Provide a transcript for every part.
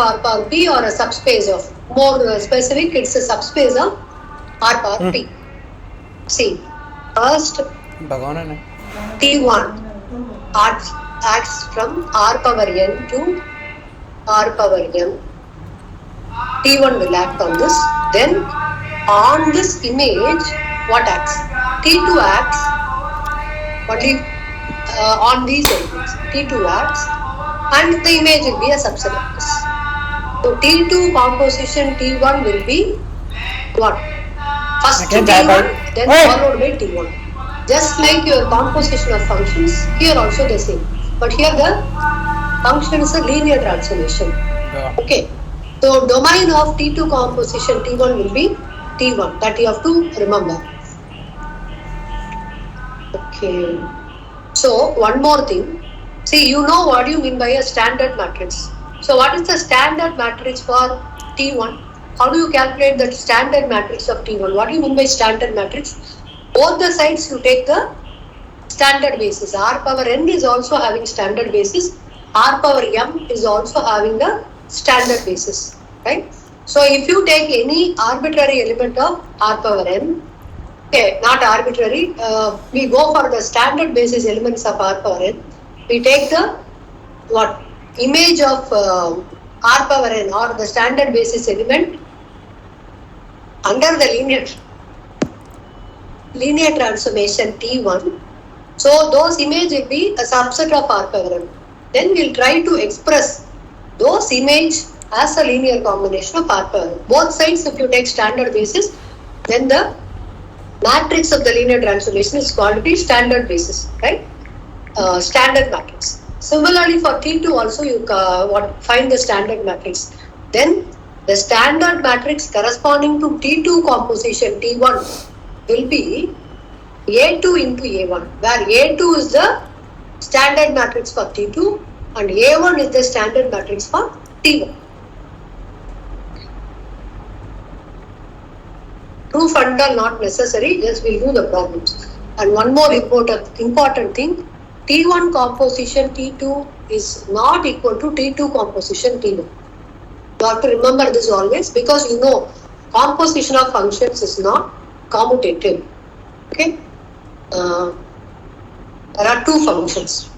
R power P or a subspace of, more specific, it's a subspace of R power P. See, first T1 acts from R power N to R power M. T1 will act on this. Then on this image, what acts? T2 acts only on these elements. T2 acts and the image will be a subset of this. So T2 composition T1 will be what? First T1, then followed by T1. Just like your composition of functions, here also the same. But here the function is a linear transformation. Okay. So domain of T2 composition T1 will be T1. That you have to remember. Okay. So one more thing. See, you know what you mean by a standard matrix. So what is the standard matrix for T1? How do you calculate the standard matrix of T1? What do you mean by standard matrix? Both the sides you take the standard basis. R power n is also having standard basis. R power m is also having the standard basis. Right? So if you take any arbitrary element of R power n, okay, not arbitrary, we go for the standard basis elements of R power n. We take the what? Image of R power n or the standard basis element under the linear transformation T1. So those image will be a subset of R power n. Then we'll try to express those image as a linear combination of R power n. Both sides, if you take standard basis, then the matrix of the linear transformation is called the standard basis, right? Standard matrix. Similarly, for T2 also you find the standard matrix. Then the standard matrix corresponding to T2 composition T1 will be A2 into A1, where A2 is the standard matrix for T2 and A1 is the standard matrix for T1. Proof under not necessary, just we'll do the problems. And one more important thing, T1 composition T2 is not equal to T2 composition T1. You have to remember this always, because you know composition of functions is not commutative. Okay? There are two functions.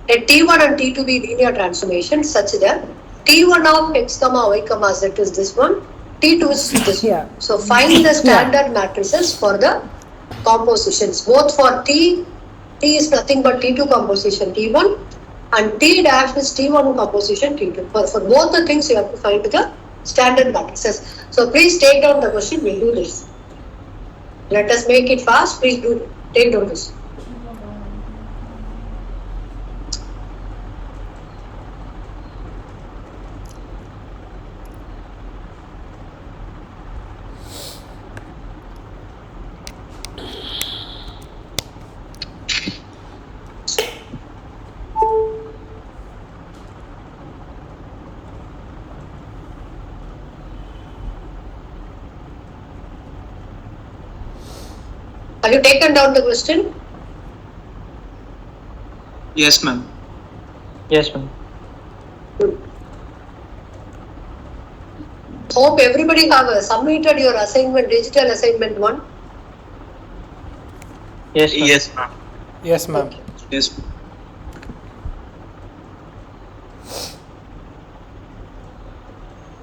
Let T1 and T2 be linear transformations such that T1 of x comma y comma z is this one, T2 is this one. So find the standard matrices for the compositions. Both for T is nothing but T2 composition T1 and T dash is T1 composition T2. For both the things you have to find the standard matrices. So please take down the question, we'll do this. Let us make it fast, please take down this. Have you taken down the question? Yes, ma'am. Yes, ma'am. Good. Hope everybody have submitted your assignment, digital assignment 1. Yes, ma'am. Yes, ma'am. Yes, ma'am. Yes.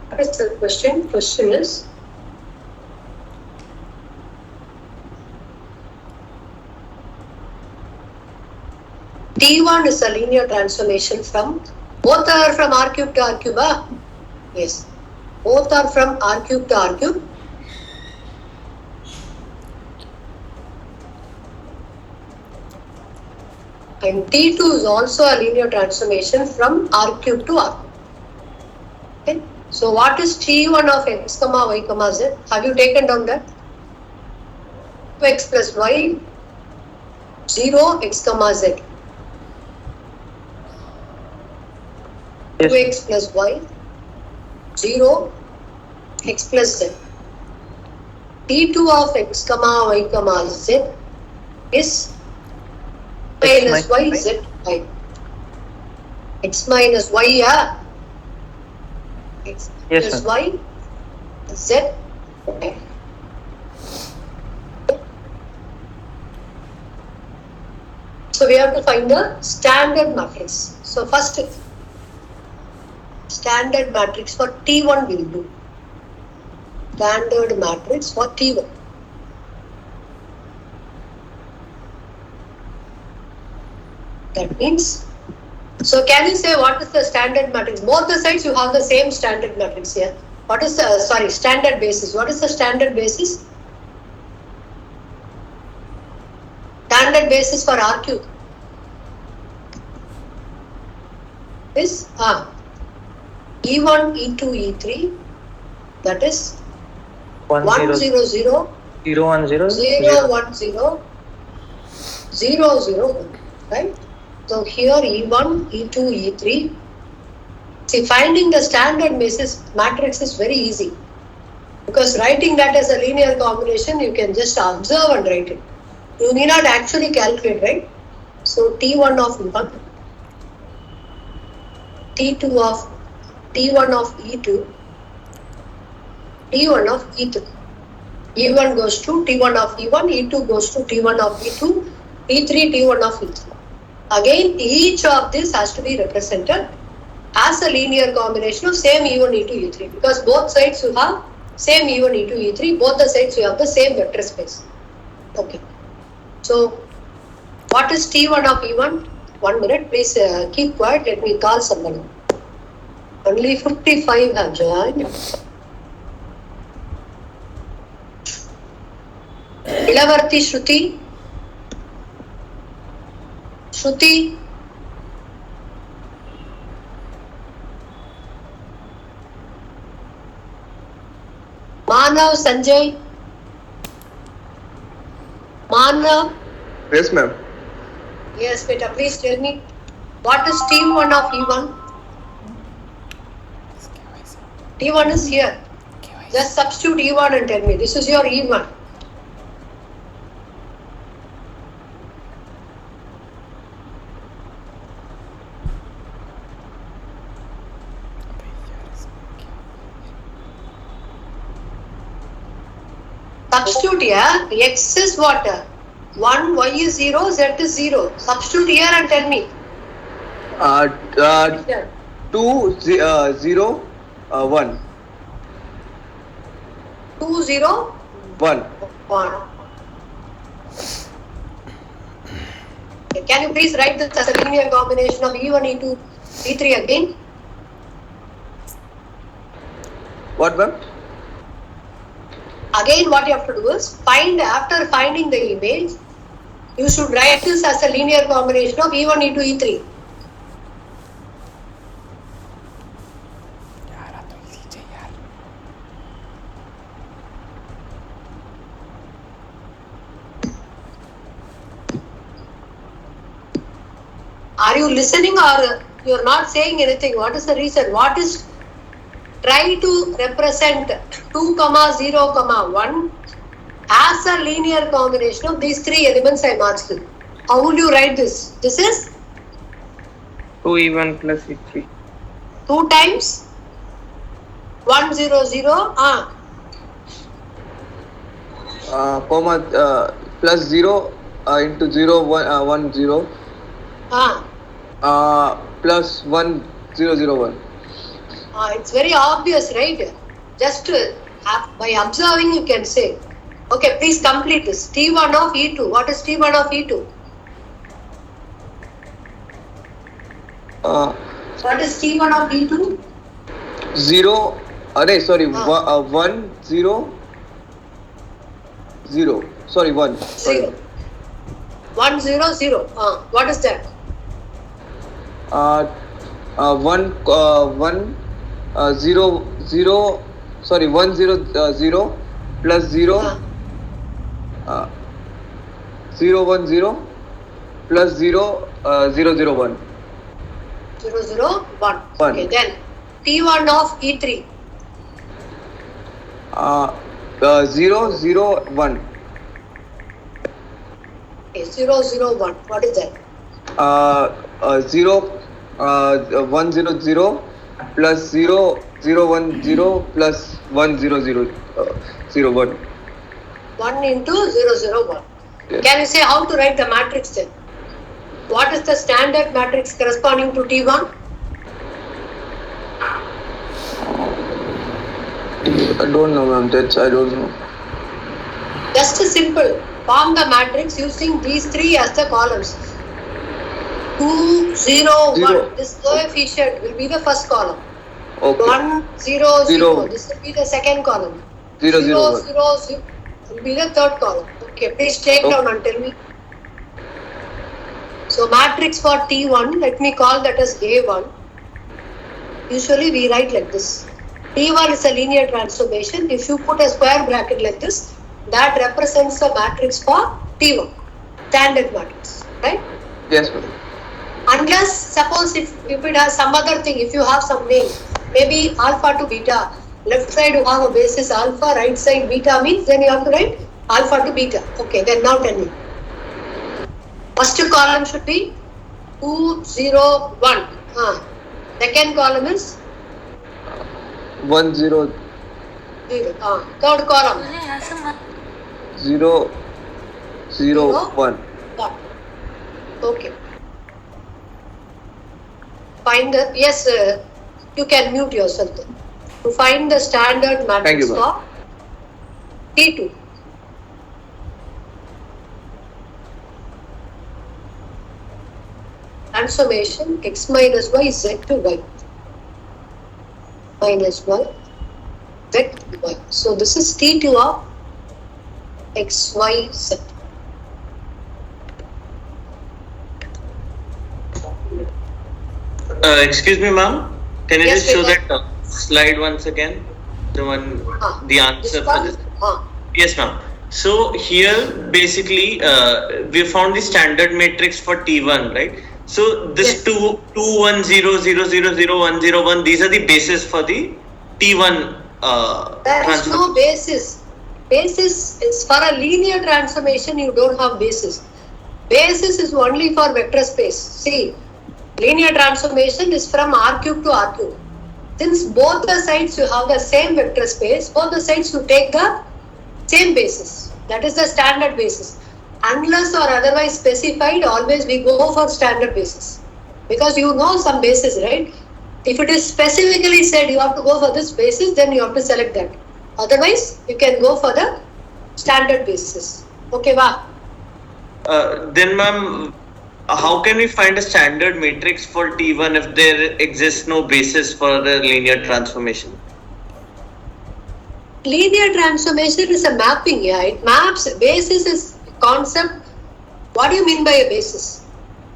What is the question? Question is, T1 is a linear transformation from, both are from R cube to R cube, yes. Both are from R cube to R cube. And T2 is also a linear transformation from R cube to R cube. Okay. So what is T1 of x comma y comma z? Have you taken down that? 2x plus y, 0 x comma z. 2x plus y, 0 x plus z. T2 of x comma y comma z is minus y z y. X minus y, X Yes, plus ma'am. Y, Z. Okay. So we have to find the standard matrix. So first, standard matrix for T1 will do. Standard matrix for T1. That means, so can you say what is the standard matrix? Both the sides you have the same standard matrix here. What is the, standard basis? What is the standard basis? Standard basis for RQ is E1, E2, E3, that is 1 1, 0, 0, 0 1 0 0, 1, 0, 0, 0, 1, right? So here E1, E2, E3. See, finding the standard matrix is very easy. Because writing that as a linear combination, you can just observe and write it. You need not actually calculate, right? So T1 of E1, T1 of E2, T1 of E3. E1 goes to T1 of E1, E2 goes to T1 of E2, E3 T1 of E3. Again, each of this has to be represented as a linear combination of same E1, E2, E3. Because both sides you have same E1, E2, E3, both the sides you have the same vector space. Okay. So, what is T1 of E1? 1 minute, please keep quiet, let me call someone. Only 55 have joined. Ilavarti Shruti. Shruti. Manav Sanjay. Manav. Yes, ma'am. Yes, beta, please tell me what is T1 of E1? T1 is here. Just substitute E1 and tell me. This is your E1. Substitute here. X is what? 1, Y is 0, Z is 0. Substitute here and tell me. 2 0 1. 2, 0, 1. 1. Okay, can you please write this as a linear combination of E1, E2, E3 again? What, ma'am? Again, what you have to do is after finding the image, you should write this as a linear combination of E1, E2, E3. Are you listening or you are not saying anything? What is the reason? What is try to represent 2, 0, 1 as a linear combination of these three elements I am asking. How would you write this? This is 2E1 plus E3. 2 times 1, 0, 0. Comma plus 0 into 0 1 0 plus 1 0 0 1. It's very obvious, right? Just by observing you can say. Okay, please complete this. T1 of E2. What is T1 of E2? What is T1 of E2? 0. 1 0 0. Sorry, 1. Sorry. 0. 1 0 0. What is that? 1 0 0. Sorry, 1 0 0 plus 0 0 1 0 plus 0 0 0 1. 0 0 1. Okay, then T1 of E3. 0 0 1. Okay, 0 0 1. What is that? 0 1 0 0 plus 0 0 1 0 plus 1 0 0 0 1. 1 into 0 0 1. Yes. Can you say how to write the matrix then? What is the standard matrix corresponding to T1? I don't know, ma'am. I don't know. Just a simple. Form the matrix using these three as the columns. 2 0 1. This coefficient will be the first column. Okay. 1 0 0. Zero. This will be the second column. 0 0 1. 0 0 will be the third column. Okay, please take down and tell me. So matrix for T1, let me call that as A1. Usually we write like this. T1 is a linear transformation. If you put a square bracket like this, that represents the matrix for T1. Standard matrix, right? Yes, ma'am. Unless, suppose if it has some other thing, if you have some name, maybe alpha to beta, left side you have a basis alpha, right side beta means, then you have to write alpha to beta. Okay, then now tell me. First column should be 2 0 1. Second column is 1 0 0. Third column 0 0 1. 1. Okay. Find the, yes, you can mute yourself then. To find the standard matrix you, for T2. Transformation x minus y z to y. Minus y z to y. So this is T2 of x, y, z. Excuse me, ma'am. Can you Yes, just show Vijay. that slide once again? The one, the answer for this. Yes, ma'am. So here, basically, we found the standard matrix for T1, right? So this Yes. 2 1 0 0 0 0 1 0 1. These are the bases for the T1. There is no basis. Basis is for a linear transformation, you don't have basis. Basis is only for vector space. See, linear transformation is from R cube to R cube. Since both the sides you have the same vector space, both the sides you take the same basis. That is the standard basis. Unless or otherwise specified, always we go for standard basis. Because you know some basis, right? If it is specifically said you have to go for this basis, then you have to select that. Otherwise, you can go for the standard basis. Okay, wow. Then, ma'am, how can we find a standard matrix for T1 if there exists no basis for the linear transformation? Linear transformation is a mapping, yeah. It maps. Basis is concept. What do you mean by a basis?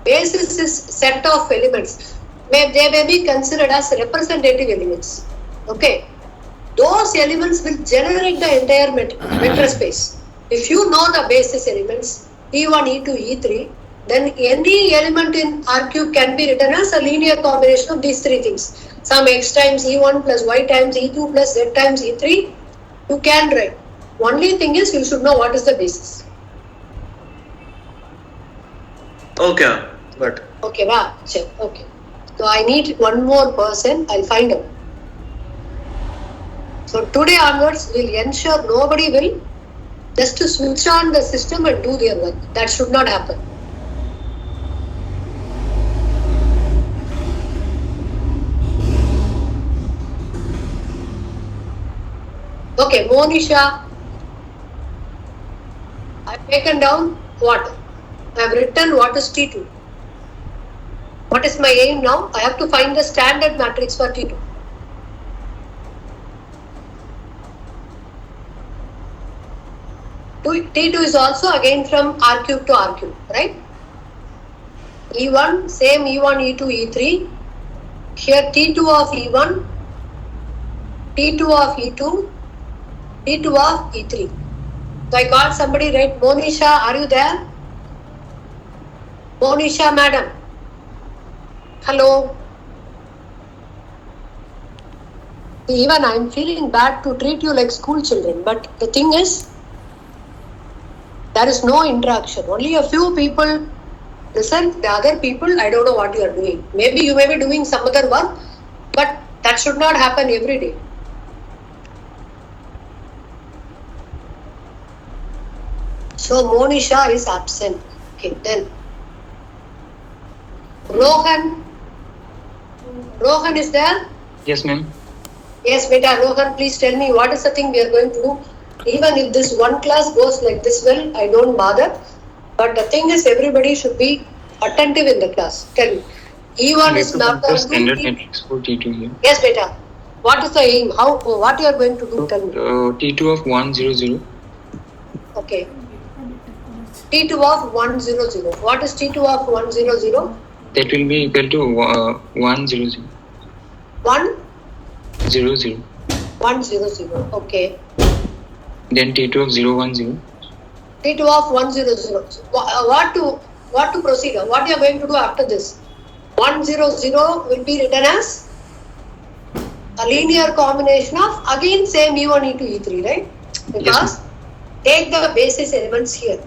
Basis is set of elements. They may be considered as representative elements. Okay. Those elements will generate the entire vector space. If you know the basis elements, E1, E2, E3, then any element in R cube can be written as a linear combination of these three things. Some x times E1 plus y times E2 plus z times E3, you can write. Only thing is you should know what is the basis. Okay, but Okay, wow, check. Okay. So I need one more person, I'll find out. So today onwards, we'll ensure nobody will just to switch on the system and do their work. That should not happen. Okay, Monisha, I've taken down what? I've written what is T2. What is my aim now? I have to find the standard matrix for T2. T2 is also again from R cube to R cube, right? E1, same E1, E2, E3. Here T2 of E1, T2 of E2, T2 of E3. So I got somebody, right? Monisha, are you there? Monisha, madam. Hello. Even I am feeling bad to treat you like school children, but the thing is, there is no interaction. Only a few people listen. The other people, I don't know what you are doing. Maybe you may be doing some other work, but That should not happen every day. So Monisha is absent. Okay, then Rohan. Rohan is there? Yes, ma'am. Yes, beta. Rohan, please tell me what is the thing we are going to do. Even if this one class goes like this well, I don't bother. But the thing is, everybody should be attentive in the class. Tell me. E1 is not the standard matrix for T2 here. Yes, beta. What is the aim? How? What you are going to do? Tell me. T2 of 1, 0, 0. Okay. T2 of 1, 0, 0. What is T2 of 1, 0, 0? That will be equal to 1, 0, 0. 1, 0, 0. 1, 0, 0. Okay. Then T2 of 0, 1, 0. T2 of 1, 0, 0. So, what to proceed? What you are going to do after this? 1, 0, 0 will be written as a linear combination of again same E1, E2, E3, right? Because Yes, take the basis elements here,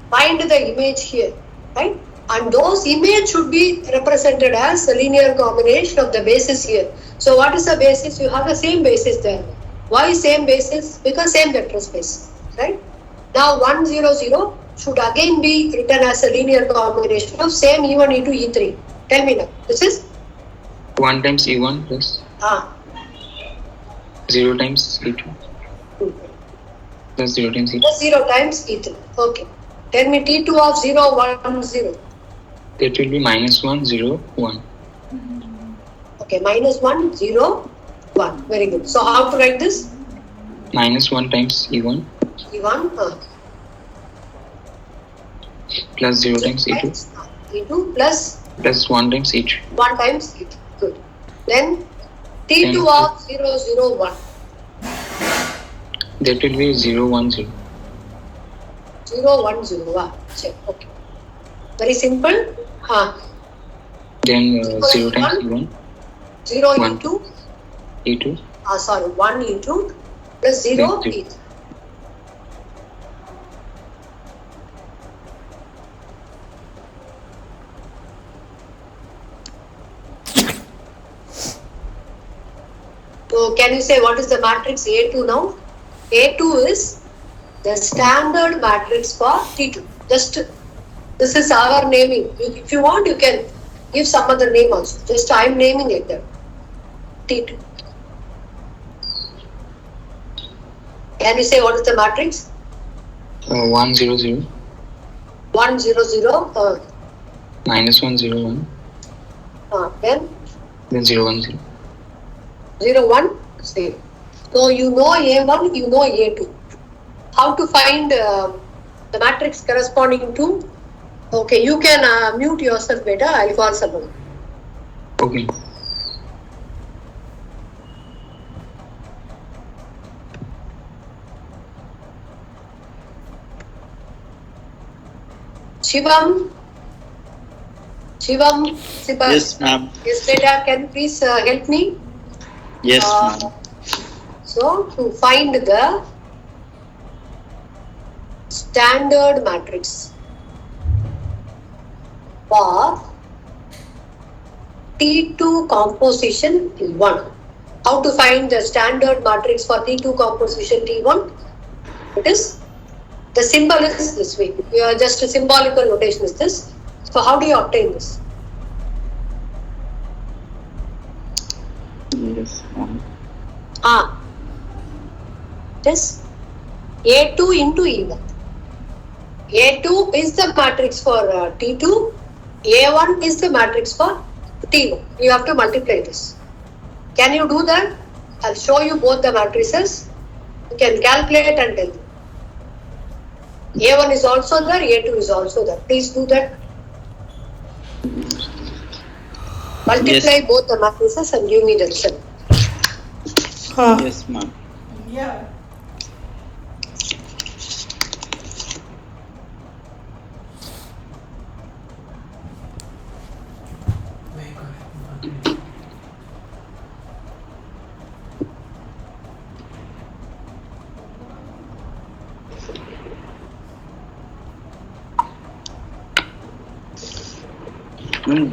find the image here, right? And those image should be represented as a linear combination of the basis here. So what is the basis? You have the same basis there. Why same basis? Because same vector space, right? Now 1, 0, 0 should again be written as a linear combination of same E1, E2, E3. Tell me now. This is 1 times E1 plus 0 times E2 plus 0 times E3. plus 0 times E3. Okay. Tell me T2 of 0, 1, 0. That will be minus 1, 0, 1. Okay, minus 1, 0, 1. Very good. So how to write this? Minus 1 times E1 E1 plus 0 times E2 E2 plus plus 1 times E2. 1 times E2. Good. Then T2 of 0, 0, 1. That will be 0, 1, 0. 0, 1, 0. Check. Okay. Very simple. Then 0 times E1, 0 1. E2. E2 Sorry, 1 E2 plus 0 Then E3. So can you say what is the matrix A2 now? A2 is the standard matrix for T2. Just this is our naming. If you want, you can give some other name also. Just I am naming like that. T2. Can you say what is the matrix? 1, 0, 0. 1, 0, 0. Minus 1, 0, 1. Then 0, 1, 0. 0, 1, 0. So you know A1, you know A2. How to find the matrix corresponding to? Okay, you can mute yourself better. I'll call someone. Okay. Shivam, Siva. Yes, ma'am. Yes, beta. Can you please help me? Yes, ma'am. So to find the standard matrix for T2 composition T1. How to find the standard matrix for T2 composition T1? It is, the symbol is this way. Just a symbolical notation is this. So how do you obtain this? Yes, ma'am. This A2 into E1. A2 is the matrix for T2. A1 is the matrix for T1. You have to multiply this. Can you do that? I'll show you both the matrices. You can calculate and tell me. A1 is also there, A2 is also there. Please do that. Multiply both the matrices and give me the result. Yes, ma'am. Yeah.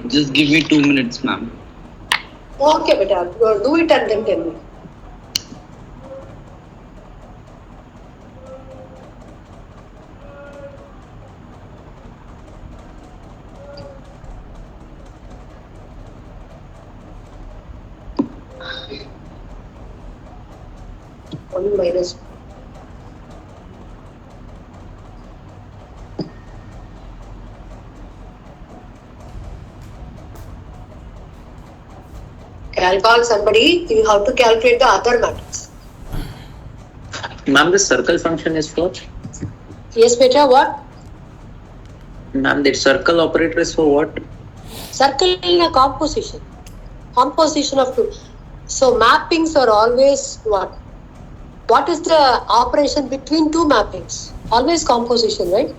Just give me 2 minutes, ma'am. Okay, beta. Do it and then tell me. One minus. I'll call somebody. You have to calculate the other matrix. Ma'am, the circle function is for? Yes, beta. What? Ma'am, the circle operator is for what? Circle in a composition. Composition of two. So mappings are always what? What is the operation between two mappings? Always composition, right?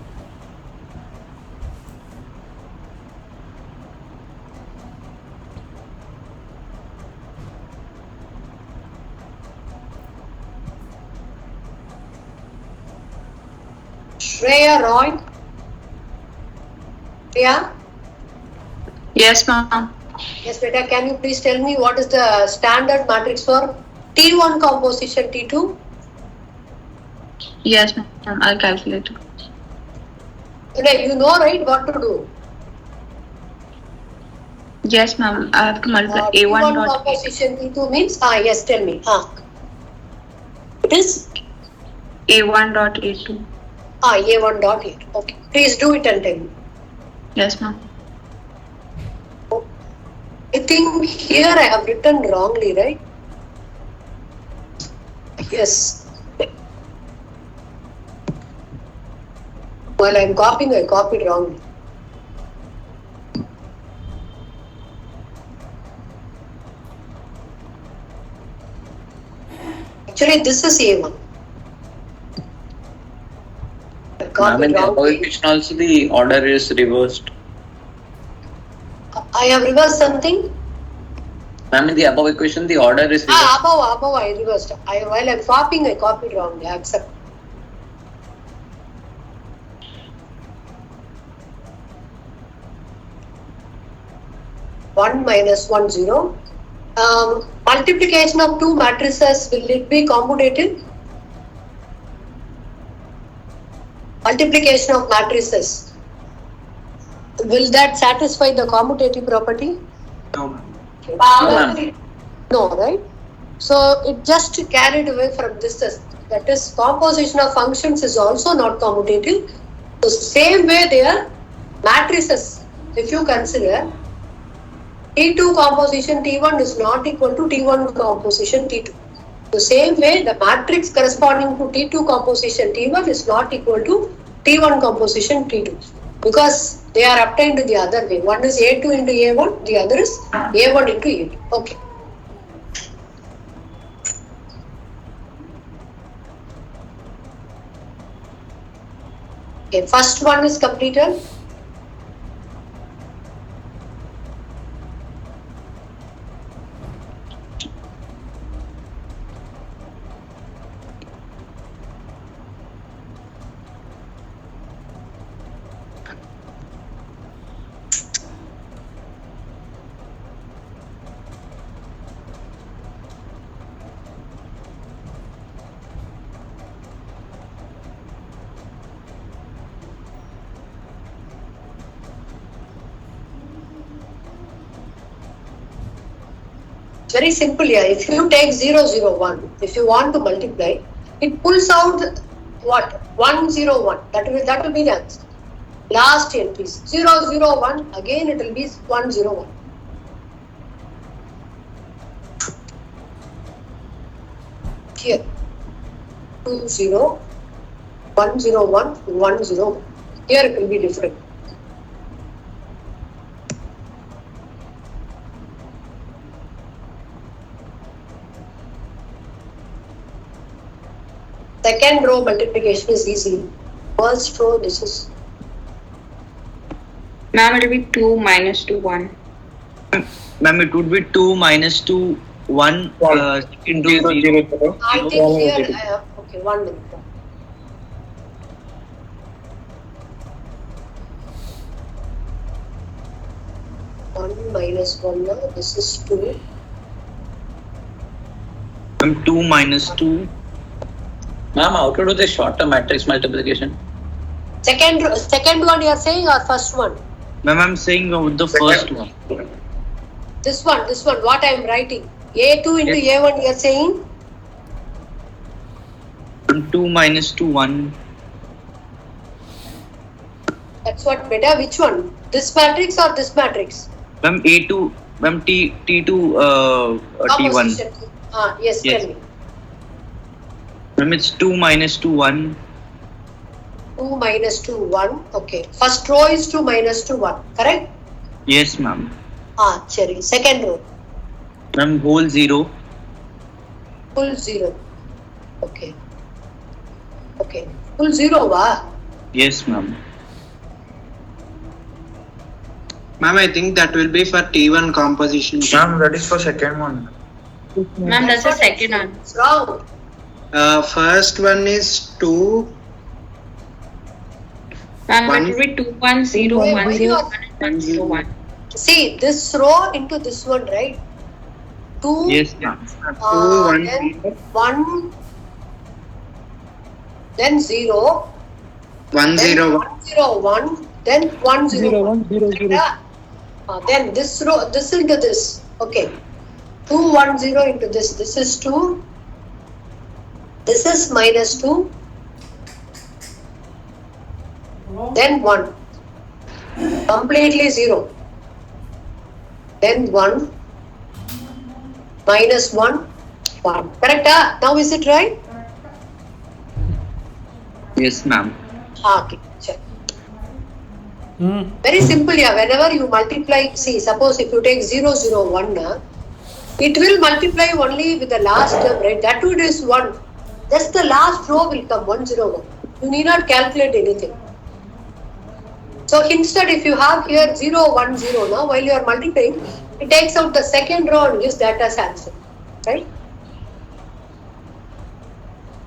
Shreya Roy? Yeah? Yes, ma'am. Yes, beta. Can you please tell me what is the standard matrix for T1 composition T2? Yes, ma'am. I'll calculate it. Okay, you know, right, what to do? Yes, ma'am. I have to multiply T1 A1 dot composition T2 means, yes, tell me. It is? A1 dot A2. A1 dot 8. Okay. Please do it and tell me. Yes, ma'am. I think here I have written wrongly, right? Yes. While I'm copying, I copied wrongly. Actually, this is A1. I Ma'am, copied in the above wrongly. equation also the order is reversed. I have reversed something. Ma'am, in the above equation the order is reversed. Above, I reversed. While I'm copying, I copied wrongly. I accept. One minus 1, 0. Multiplication of two matrices, will it be commutative? Multiplication of matrices. Will that satisfy the commutative property? No. No, right? So it just carried away from this. That is, composition of functions is also not commutative. So same way there, matrices, if you consider, T2 composition T1 is not equal to T1 composition T2. The same way, the matrix corresponding to T2 composition T1 is not equal to T1 composition T2, because they are obtained the other way. One is A2 into A1, the other is A1 into A2. Okay. Okay, first one is completed. Very simple here. If you take 0, 0, 1, if you want to multiply, it pulls out what? 1, 0, 1. That will be the answer. Last entries. 0, 0, 1. Again it will be 1, 0, 1. Here. 2, 0, 1, 0, 1, 1, 0, 1. Here it will be different. Second row multiplication is easy. First row, this is. Ma'am, it will be 2 minus 2, 1. Ma'am, it would be 2 minus 2, 1 into 0. I think here, okay, 1 minute. One minus 1 now, this is 2. Ma'am, 2 minus 2. Ma'am, how to do the shorter matrix multiplication? Second one you are saying or first one? Ma'am, I'm saying the first one. This one, what I am writing. A2 into A1 you are saying? 2 minus 2, 1. That's what beta. Which one? This matrix or this matrix? Ma'am, A2, ma'am, T2, T1. Yes, tell me. Ma'am, it's 2 minus 2, 1. 2 minus 2, 1. Okay. First row is 2 minus 2, 1. Correct? Yes, ma'am. Cherry. Second row. Ma'am, whole 0. Full 0. Okay. Full 0, wa? Yes, ma'am. Ma'am, I think that will be for T1 composition. Ma'am, that is for second one. Ma'am, that's the second one. It's wrong. First one is 2. Ma'am, One. it will be 2, 1, 0, Wait, 1, wait, 0, you 1, 1, 0, 1. See, this row into this one, right? 2. Yes, ma'am. 2, 1, Then 1. Then 0. 1, Then 0, 1, 0, 1. Then 1, 0, 1. Then this row, this into this. Okay. 2, 1, 0 into this. This is 2. This is minus 2. Then 1. Completely 0. Then 1. Minus 1. 1. Correct? Now is it right? Yes, ma'am. Okay. Check. Very simple, yeah. Whenever you multiply, see, suppose if you take 0, 0, 1, it will multiply only with the last term, right? That too is 1. Just the last row will come 1, 0, 1. You need not calculate anything. So instead, if you have here 0, 1, 0, now while you are multiplying, it takes out the second row and gives that as answer, right?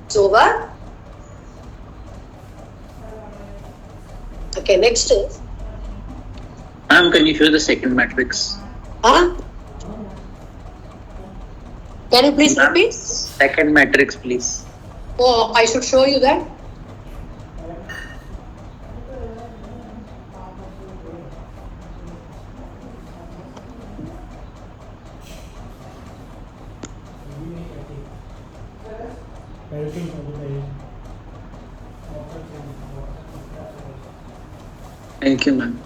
It's over. Okay, next is. Ma'am, can you show the second matrix? Can you please repeat? Second matrix, please. Oh, I should show you that. Thank you, ma'am.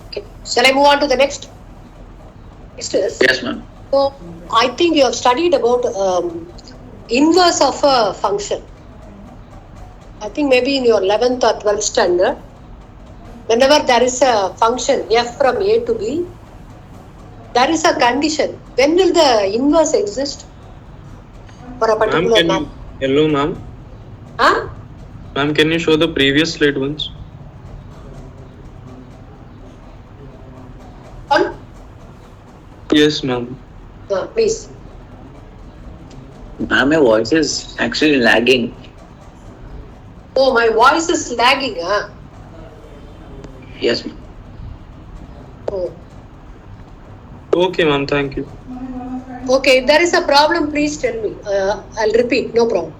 Okay. Shall I move on to the next? Next is. Yes, ma'am. So, I think you have studied about inverse of a function. I think maybe in your 11th or 12th standard, whenever there is a function f from a to b, there is a condition. When will the inverse exist for a particular Ma'am, hello, ma'am. Huh? Ma'am, can you show the previous slide once? On? Yes, ma'am. Please. Ma'am, my voice is actually lagging. Oh, my voice is lagging, huh? Yes, ma'am. Oh. Okay, ma'am. Thank you. Okay, if there is a problem, please tell me. I'll repeat, no problem.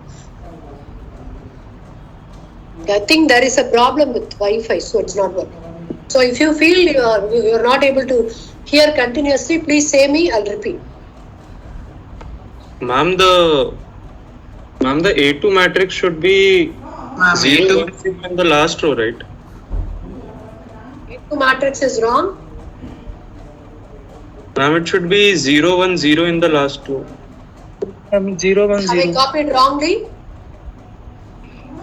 I think there is a problem with Wi-Fi, so it's not working. So if you feel you are not able to hear continuously, please say me, I'll repeat. Ma'am, the A2 matrix should be Ma'am, 0 A2. in the last row, right? A2 matrix is wrong. Ma'am, it should be 0, 1, 0 in the last row. 0, 1, Have I 0. copied wrongly?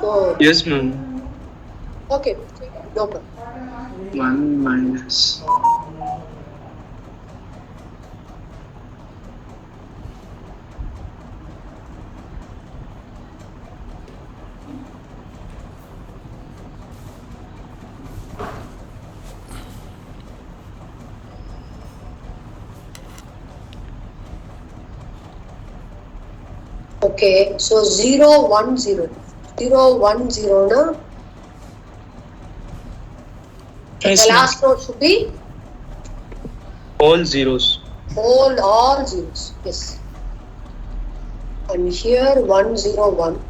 Oh, Yes, ma'am. okay, no problem. 1 minus. Okay, so 0, 1, 0. 0, 1, 0 na? Yes, The ma'am. last row should be All zeros. All zeros. Yes. And here 1 0 1.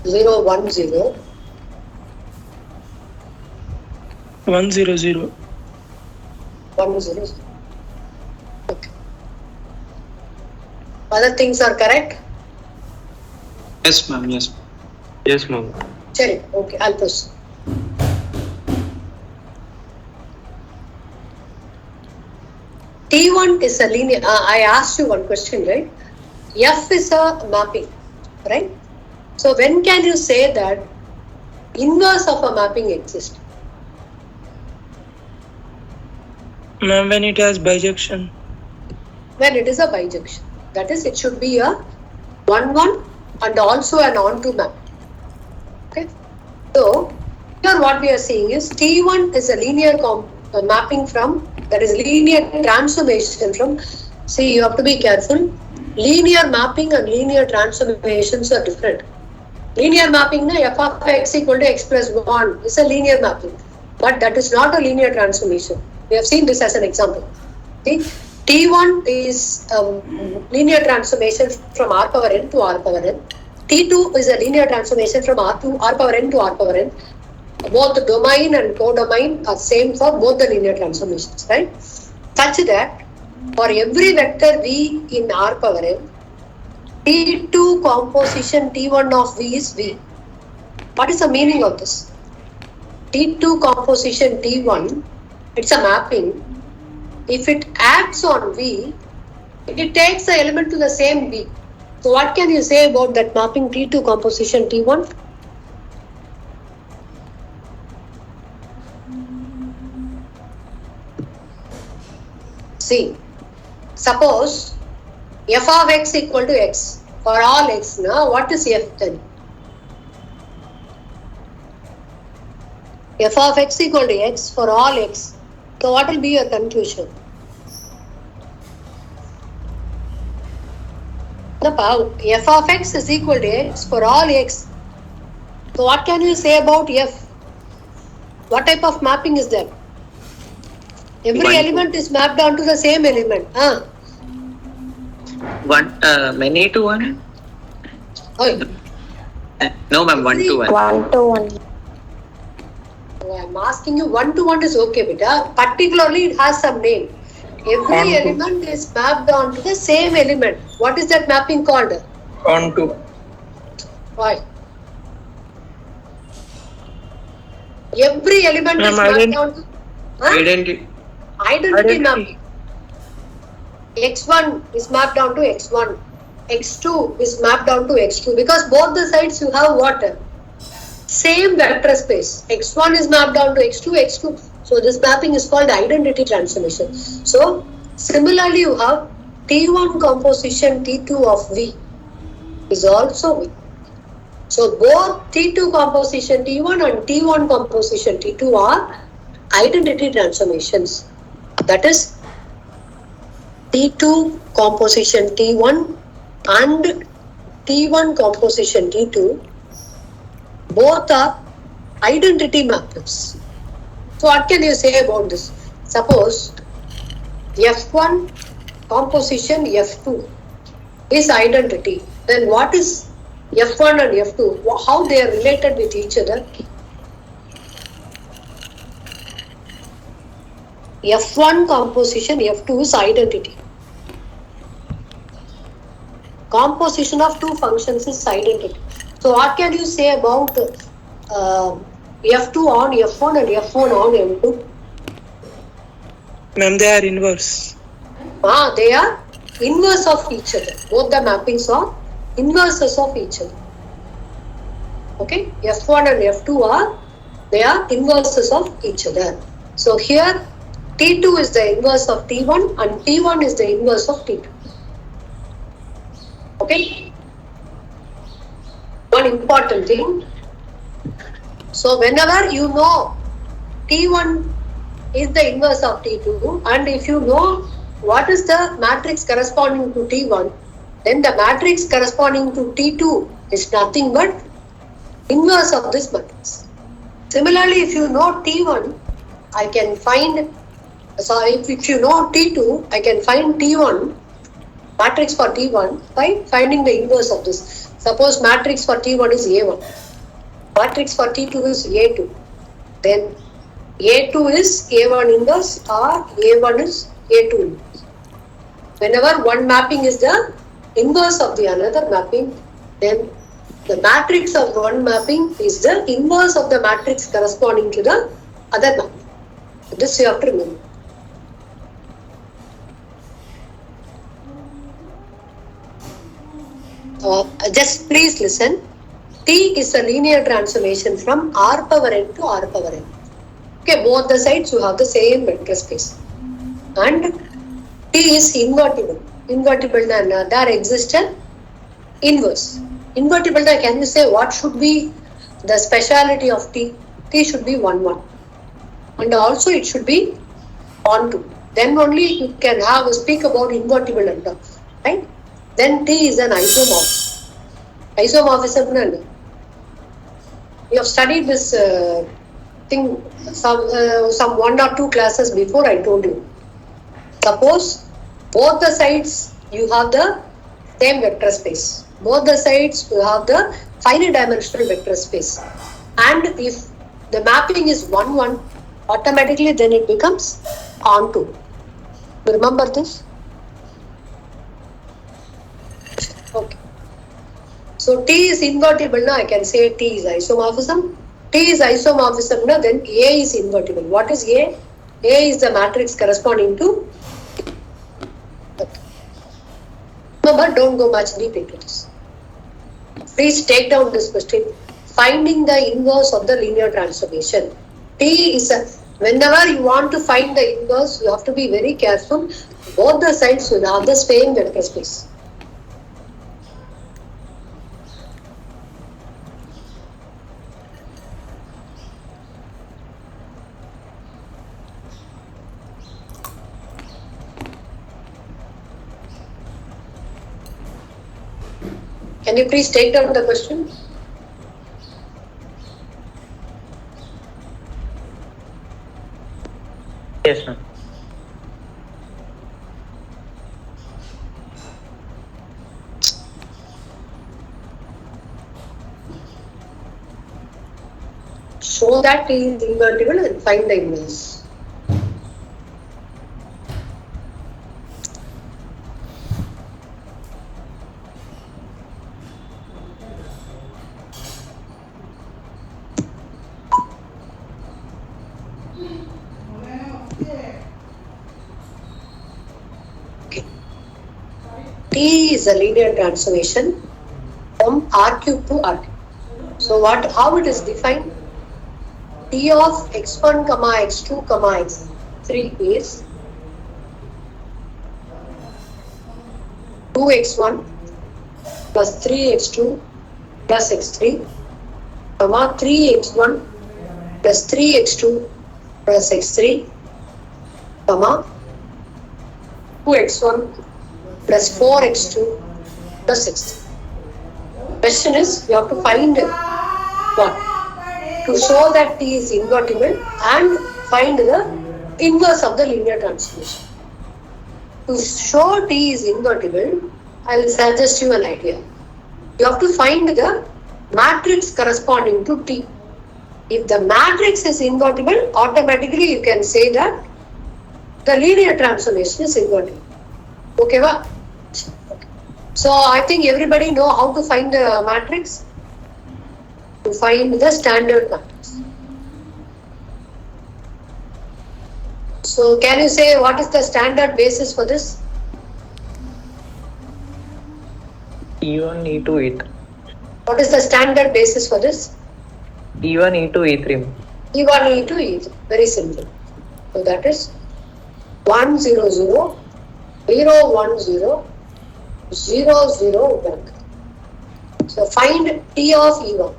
Zero 1 0. 1 0 0. 1 0 0. Okay. Other things are correct? Yes, ma'am. Yes. Yes, ma'am. Cherry. Okay, I'll proceed. T1 is a linear. I asked you one question, right? F is a mapping, right? So when can you say that inverse of a mapping exists? Ma'am, when it has bijection. When it is a bijection. That is, it should be a 1 1 and also an onto map. Okay. So here what we are seeing is T1 is a linear mapping from, that is linear transformation from. See, you have to be careful. Linear mapping and linear transformations are different. Linear mapping, f of x equal to x plus 1 is a linear mapping, but that is not a linear transformation. We have seen this as an example. See, T1 is a linear transformation from r power n to r power n. T2 is a linear transformation from r power n to r power n. Both the domain and codomain are same for both the linear transformations, right? Such that for every vector v in r power n, T2 composition T1 of v is v. What is the meaning of this? T2 composition T1, it's a mapping. If it acts on v, it takes the element to the same v. So what can you say about that mapping T2 composition T1? See, suppose f of x equal to x for all x. Now, what is f then? F of x equal to x for all x. So, what will be your conclusion? F of x is equal to x for all x. So, what can you say about f? What type of mapping is that? Every element is mapped onto the same element. Many to one? Oh. No, ma'am, 1 to 1. 1 to 1. I'm asking you 1 to 1 is okay, beta. Particularly, it has some name. Every element is mapped onto the same element. What is that mapping called? Onto. Why? Every element is mapped onto identity mapping. X1 is mapped onto X1. X2 is mapped onto X2 because both the sides you have what? Same vector space. X1 is mapped onto X2, X2. So this mapping is called identity transformation. So similarly you have T1 composition T2 of V is also V. So both T2 composition T1 and T1 composition T2 are identity transformations. That is T2 composition T1 and T1 composition T2 both are identity mappings. So what can you say about this? Suppose F1 composition F2 is identity. Then what is F1 and F2? How they are related with each other? F1 composition F2 is identity. Composition of two functions is identity. So what can you say about F2 on F1 and F1 on M2? Ma'am, they are inverse. They are inverse of each other. Both the mappings are inverses of each other. Okay, F1 and F2 they are inverses of each other. So here T2 is the inverse of T1 and T1 is the inverse of T2. Okay. One important thing. So whenever you know T1 is the inverse of T2 and if you know what is the matrix corresponding to T1, then the matrix corresponding to T2 is nothing but inverse of this matrix. Similarly, if you know T1, I can find, sorry, if you know T2, I can find T1, matrix for T1 by finding the inverse of this. Suppose matrix for T1 is A1, matrix for T2 is A2, then A2 is A1 inverse or A1 is A2 inverse. Whenever one mapping is the inverse of the another mapping, then the matrix of one mapping is the inverse of the matrix corresponding to the other mapping. This you have to remember. Just please listen. T is a linear transformation from R power n to R power n. Okay, both the sides you have the same vector space. And T is invertible. Invertible, there exists an inverse. Invertible, can you say what should be the speciality of T? T should be 1, 1. And also it should be on 2. Then only you can speak about invertible and right? Then T is an isomorph. Isomorphism. You have studied this thing some 1 or 2 classes before, I told you. Suppose both the sides you have the same vector space. Both the sides you have the finite dimensional vector space. And if the mapping is 1, 1, automatically then it becomes onto. You remember this? Okay. So T is invertible now, I can say T is isomorphism. T is isomorphism now, then A is invertible. What is A? A is the matrix corresponding to. Okay. Remember, don't go much deep into this. Please take down this question. Finding the inverse of the linear transformation. T is whenever you want to find the inverse, you have to be very careful. Both the sides will have the same vector space. Can you please take down the question? Yes, ma'am. Show that T is invertible and find the inverse. T is a linear transformation from R cube to R cube. So how it is defined? T of x1, x2, x3 is 2x1 plus 3x2 plus x3, 3x1 plus 3x2 plus x3, 2x1 plus 4x2 plus x3. Question is, you have to find what? To show that T is invertible and find the inverse of the linear transformation. To show T is invertible, I will suggest you an idea. You have to find the matrix corresponding to T. If the matrix is invertible, automatically you can say that the linear transformation is invertible. Okay, va? Okay. So I think everybody know how to find the matrix. To find the standard matrix. So can you say what is the standard basis for this? E1, E2, E3. What is the standard basis for this? E1, E2, E3. E1, E2, E3. Very simple. So that is 1, 0, 0, 0, 1, 0, 0, 0, 1. So find T of E1.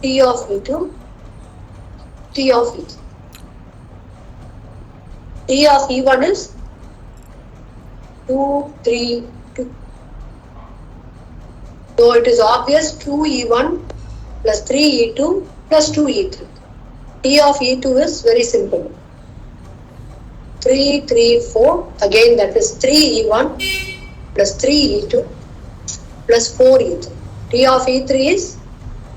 T of E2, T of E3. T of E1 is 2, 3, 2. So it is obvious 2E1 plus 3e2 plus 2e3. T of e2 is very simple. 3, 3, 4. Again, that is 3e1 plus 3e2 plus 4e3. T of e3 is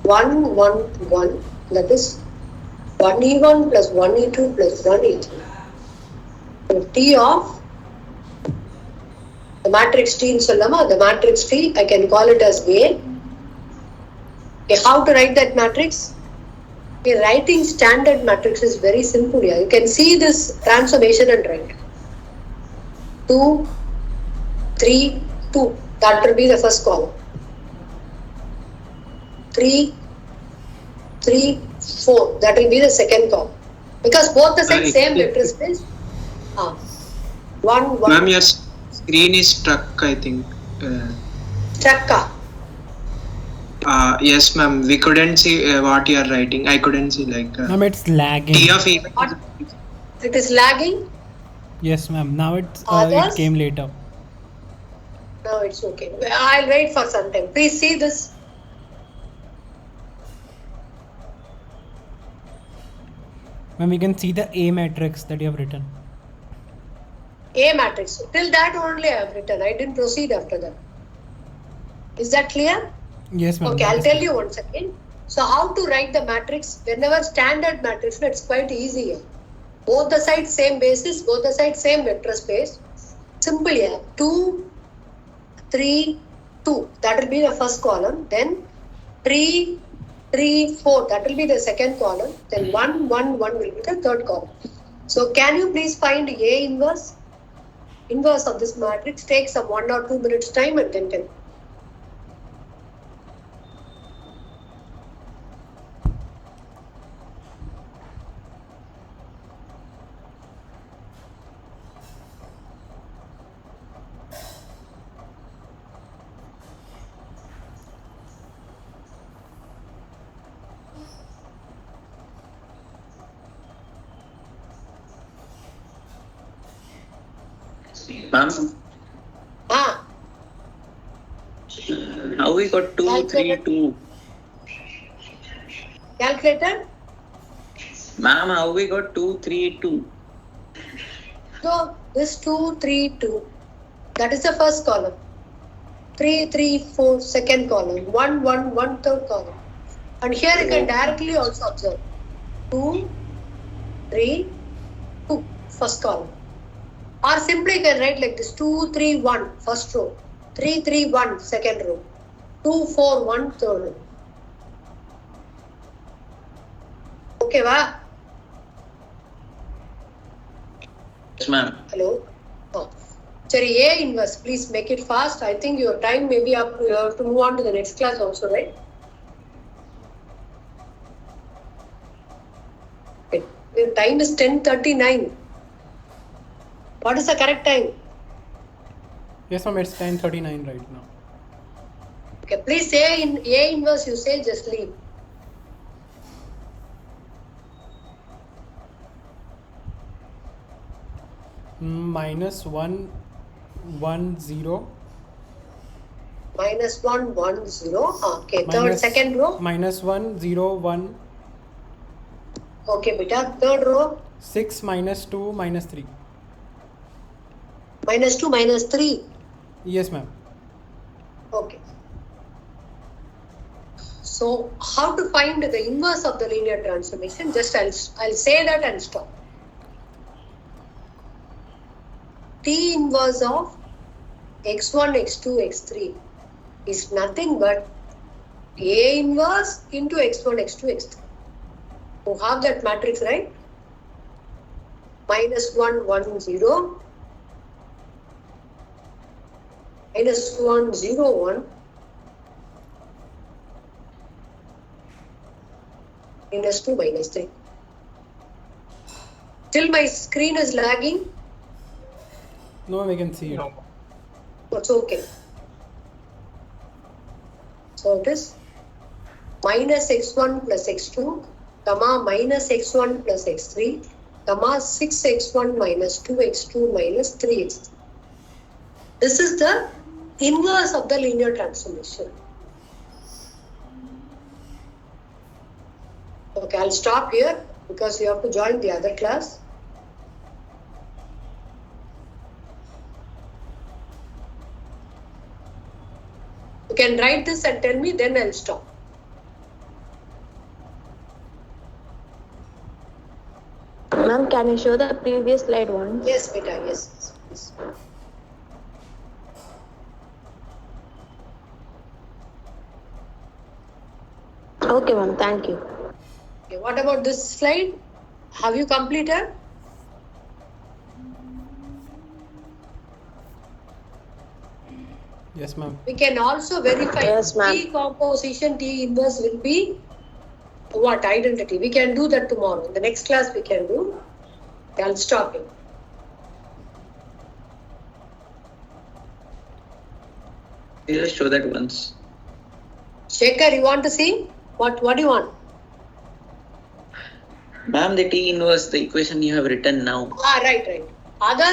1, 1, 1. That is 1e1 plus 1e2 plus 1e3. So T of the matrix T in Solama, the matrix T, I can call it as A. Okay, how to write that matrix? Okay, writing standard matrix is very simple here. You can see this transformation and write 2, 3, 2. That will be the first column. 3, 3, 4. That will be the second column. Because both the sides same vector space. 1, 1. Ma'am, your screen is stuck, I think. Stuck. Yes, ma'am. We couldn't see what you are writing. I couldn't see like. Ma'am, it's lagging. T of E. It is lagging. Yes, ma'am. Now it Others? came later. No, it's okay. I'll wait for some time. Please see this. Ma'am, we can see the A matrix that you have written. A matrix. Till that only I have written. I didn't proceed after that. Is that clear? Yes, ma'am. Okay, I'll tell you once again. So how to write the matrix? Whenever standard matrix, it's quite easy here. Both the sides same basis, both the sides same vector space. Simple here. 2, 3, 2. That will be the first column. Then 3, 3, 4. That will be the second column. Then 1, 1, 1 will be the third column. So can you please find A inverse? Inverse of this matrix. Take some 1 or 2 minutes time and then tell. Ma'am, how we got 2, 3, 2? Calculator? Ma'am, how we got 2, 3, 2? So this 2, 3, 2. That is the first column. 3, 3, 4, second column. 1, 1, 1, third column. And here you can directly also observe. 2, 3, 2, first column. Or simply you can write like this. 2, 3, 1, first row. 3, 3, 1, second row. 2, 4, 1, third row. Okay, va? Yes, ma'am. Hello? Oh. Sorry, A inverse, please make it fast. I think your time may be up. You have to move on to the next class also, right? Okay. The time is 10:39. What is the correct time? Yes, ma'am. It's 10:39 right now. Okay, please say in A inverse, you say just leave. Minus 1, 1, 0. Minus 1, 1, 0. Okay, third, Minus- second row. Minus 1, 0, 1. Okay, beta. Third row. 6, minus 2, minus 3. Minus 2, minus 3. Yes, ma'am. Okay. So how to find the inverse of the linear transformation? Just I'll say that and stop. T inverse of x1, x2, x3 is nothing but A inverse into x1, x2, x3. You have that matrix, right? Minus 1, 1, 0. Minus 1, 0, 1. Minus 2, minus 3. Still my screen is lagging. No, we can see it. It's okay. So it is minus x1 plus x2, comma minus x1 plus x3, comma 6x1 minus 2x2 minus 3x3. This is the inverse of the linear transformation. Okay, I'll stop here because you have to join the other class. You can write this and tell me, then I'll stop. Ma'am, can you show the previous slide once? Yes, beta, yes. Yes. Okay, ma'am, thank you. Okay, what about this slide? Have you completed? Yes, ma'am. We can also verify Yes, ma'am. T composition, T inverse will be what identity? We can do that tomorrow. In the next class we can do. I'll stop it. You just show that once. Shekhar, you want to see? What do you want? Ma'am, the T inverse, the equation you have written now. Right. Other